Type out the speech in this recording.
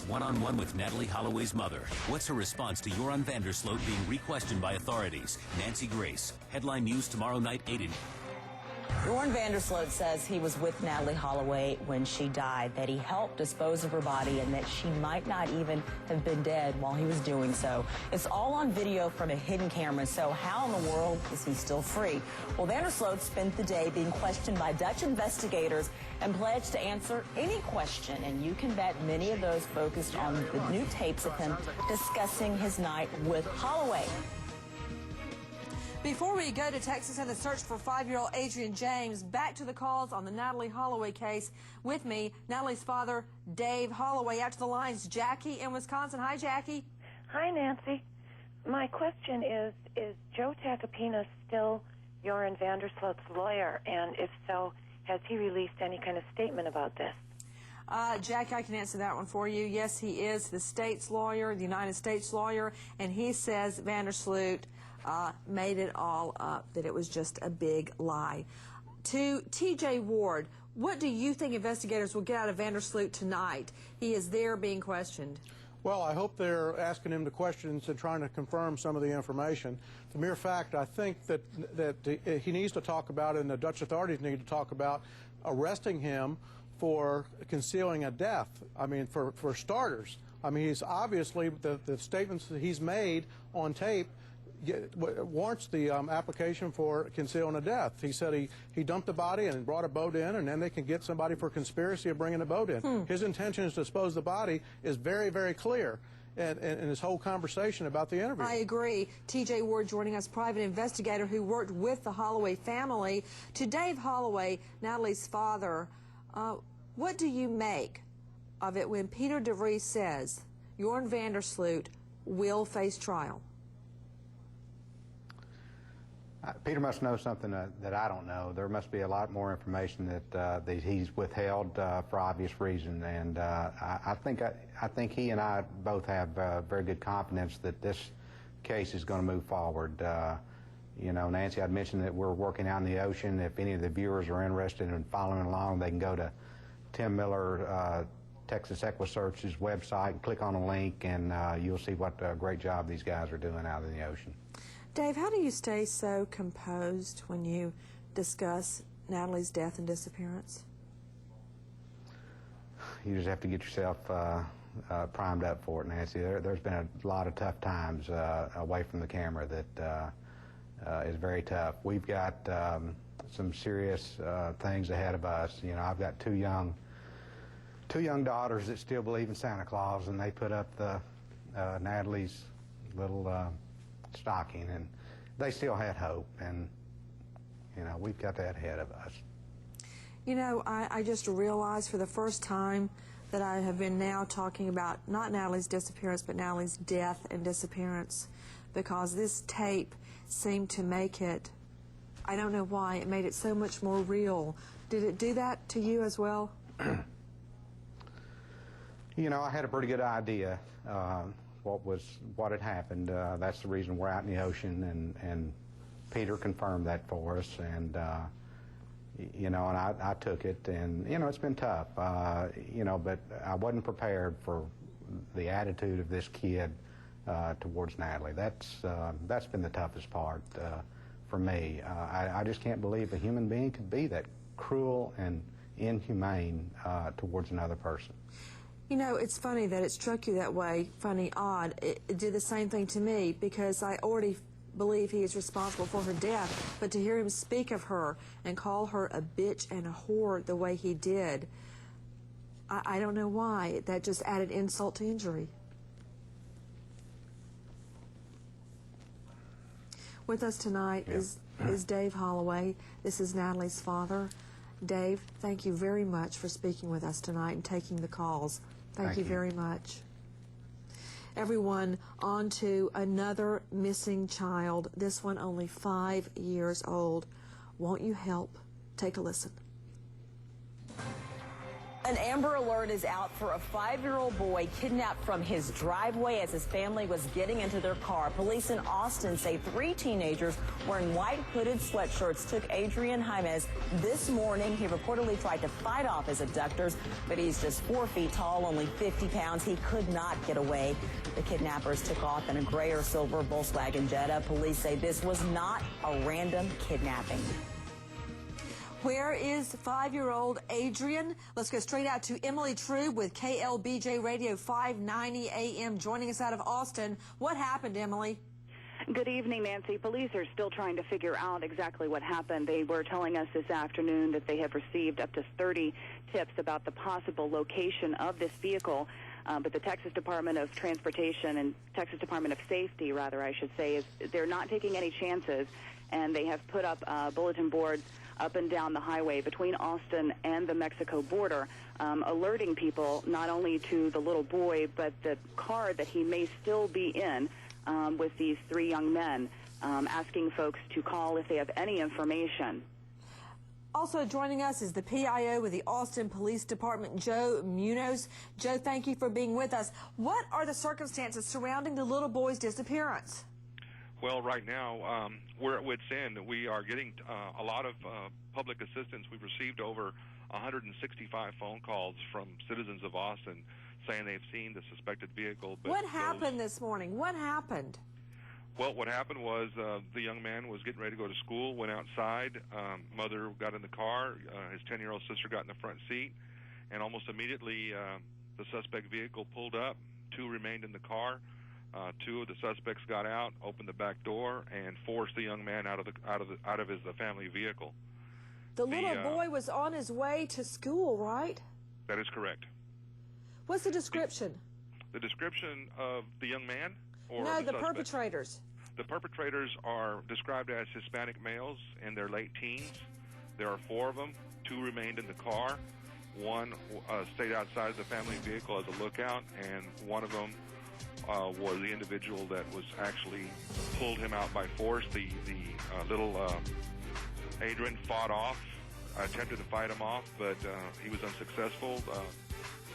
One-on-one with Natalie Holloway's mother. What's her response to Joran Vandersloot being re-questioned by authorities? Nancy Grace. Headline News tomorrow night, 8 in. Joran Vandersloot says he was with Natalie Holloway when she died, that he helped dispose of her body, and that she might not even have been dead while he was doing so. It's all on video from a hidden camera, so how in the world is he still free? Well, Vandersloot spent the day being questioned by Dutch investigators and pledged to answer any question, and you can bet many of those focused on the new tapes of him discussing his night with Holloway. Before we go to Texas and the search for 5-year-old Adrian James, back to the calls on the Natalie Holloway case. With me, Natalie's father, Dave Holloway. Out to the lines, Jackie in Wisconsin. Hi, Jackie. Hi, Nancy. My question is Joe Tacopina still Joran Vandersloot's lawyer? And if so, has he released any kind of statement about this? Jackie, I can answer that one for you. Yes, he is the state's lawyer, the United States lawyer, and he says Vandersloot made it all up, that it was just a big lie. To T.J. Ward, what do you think investigators will get out of Vandersloot tonight? He is there being questioned. Well, I hope they're asking him the questions and trying to confirm some of the information. The mere fact, I think that he needs to talk about, and the Dutch authorities need to talk about, arresting him for concealing a death. I mean, for starters. I mean, he's obviously, the statements that he's made on tape warrants the application for concealing a death. He said he dumped the body and brought a boat in, and then they can get somebody for conspiracy of bringing a boat in. His intention is to dispose of the body is very, very clear in his whole conversation about the interview. I agree. T.J. Ward joining us, private investigator who worked with the Holloway family. To Dave Holloway, Natalie's father, what do you make of it when Peter DeVries says Joran Vandersloot will face trial? Peter must know something that I don't know. There must be a lot more information that he's withheld for obvious reason, and I think he and I both have very good confidence that this case is going to move forward. You know, Nancy, I'd mentioned that we're working out in the ocean. If any of the viewers are interested in following along, they can go to Tim Miller, Texas EquiSearch's website, and click on a link, and you'll see what a great job these guys are doing out in the ocean. Dave, how do you stay so composed when you discuss Natalie's death and disappearance? You just have to get yourself primed up for it, Nancy. There's been a lot of tough times away from the camera that is very tough. We've got some serious things ahead of us. You know, I've got two young daughters that still believe in Santa Claus, and they put up the Natalie's little stocking, and they still had hope, and you know, we've got that ahead of us. You know, I just realized for the first time that I have been now talking about not Natalie's disappearance, but Natalie's death and disappearance, because this tape seemed to make it, I don't know why, it made it so much more real. Did it do that to you as well? You know, I had a pretty good idea what had happened. That's the reason we're out in the ocean, and Peter confirmed that for us, and you know, and I took it, and you know, it's been tough, you know, but I wasn't prepared for the attitude of this kid towards Natalie. That's been the toughest part for me. I just can't believe a human being could be that cruel and inhumane towards another person. You know, it's funny that it struck you that way, funny, odd. It did the same thing to me, because I already believe he is responsible for her death, but to hear him speak of her and call her a bitch and a whore the way he did, I don't know why. That just added insult to injury. With us tonight is Dave Holloway. This is Natalie's father. Dave, thank you very much for speaking with us tonight and taking the calls. Thank you very much. Everyone, on to another missing child, this one only 5 years old. Won't you help? Take a listen. An Amber Alert is out for a 5-year-old boy kidnapped from his driveway as his family was getting into their car. Police in Austin say 3 teenagers wearing white hooded sweatshirts took Adrian Jaimez this morning. He reportedly tried to fight off his abductors, but he's just 4 feet tall, only 50 pounds. He could not get away. The kidnappers took off in a gray or silver Volkswagen Jetta. Police say this was not a random kidnapping. Where is 5-year-old Adrian? Let's go straight out to Emily True with KLBJ Radio 590 AM joining us out of Austin. What happened, Emily? Good evening, Nancy. Police are still trying to figure out exactly what happened. They were telling us this afternoon that they have received up to 30 tips about the possible location of this vehicle. But the Texas Department of Transportation and Texas Department of Safety, rather, I should say, they're not taking any chances, and they have put up bulletin boards up and down the highway between Austin and the Mexico border, alerting people not only to the little boy, but the car that he may still be in with these 3 young men, asking folks to call if they have any information. Also joining us is the PIO with the Austin Police Department, Joe Munoz. Joe, thank you for being with us. What are the circumstances surrounding the little boy's disappearance? Well, right now, we're at wit's end. We are getting a lot of public assistance. We've received over 165 phone calls from citizens of Austin saying they've seen the suspected vehicle. But what happened this morning? What happened? Well, what happened was the young man was getting ready to go to school, went outside. Mother got in the car. His 10-year-old sister got in the front seat. And almost immediately, the suspect vehicle pulled up. 2 remained in the car. 2 of the suspects got out, opened the back door, and forced the young man out of his family vehicle. The little boy was on his way to school, right? That is correct. What's the description? The description of the young man? Or no, the suspect? perpetrators. The perpetrators are described as Hispanic males in their late teens. There are 4 of them. 2 remained in the car. 1 stayed outside the family vehicle as a lookout, and 1 of them was the individual that was actually pulled him out by force. The little Adrian fought off, attempted to fight him off, but he was unsuccessful.